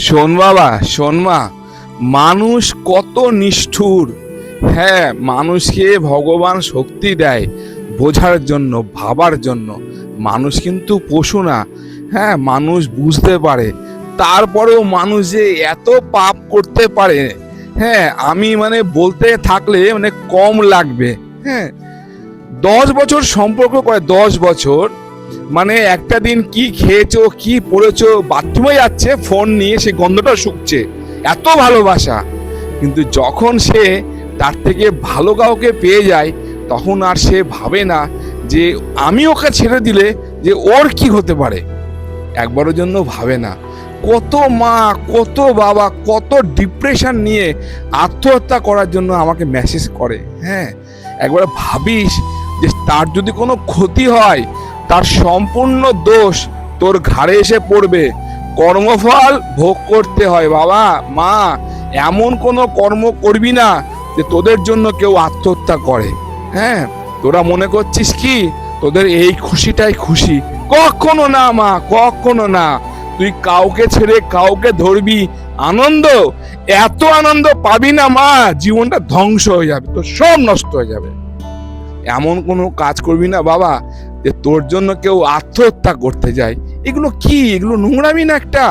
শোন বাবা, শোন মা, মানুষ কত নিষ্ঠুর। হ্যাঁ, মানুষকে ভগবান শক্তি দেয় বোঝার জন্য, ভাবার জন্য। মানুষ কিন্তু পশু না। হ্যাঁ, মানুষ বুঝতে পারে, তারপরেও মানুষ যে এত পাপ করতে পারে, হ্যাঁ আমি বলতে থাকলে কম লাগবে। হ্যাঁ, 10 বছর সম্পর্ক করে, 10 বছর, একটা দিন কি খেয়েছো, কি পড়েছো, বাথরুমে যাচ্ছে ফোন নিয়ে, সে গন্ধটা শুকছে, এত ভালোবাসা। কিন্তু যখন সে তার থেকে ভালো কাউকে পেয়ে যায়, তখন আর সে ভাবে না যে আমি ওকে ছেড়ে দিলে যে ওর কি হতে পারে, একবারের জন্য ভাবে না। কত মা, কত বাবা, কত ডিপ্রেশন নিয়ে আত্মহত্যা করার জন্য আমাকে মেসেজ করে। হ্যাঁ, একবার ভাবিস যে তার যদি কোনো ক্ষতি হয়, তার সম্পূর্ণ দোষ তোর ঘাড়ে এসে পড়বে, কর্মফল ভোগ করতে হয়। বাবা মা, এমন কোনো কর্ম করবি না যে তোদের জন্য কেউ আত্মহত্যা করে। হ্যাঁ, তোরা মনে করছিস কি তোদের এই খুশিটাই খুশি? কখনো না মা, কখনো না। তুই কাউকে ছেড়ে কাউকে ধরবি, আনন্দ, এত আনন্দ পাবি না মা, জীবনটা ধ্বংস হয়ে যাবে, তোর সব নষ্ট হয়ে যাবে। এমন কোনো কাজ করবি না বাবা যে তোর জন্য কেউ আত্মহত্যা করতে যায়। এগুলো কি, এগুলো নোংরামি না একটা?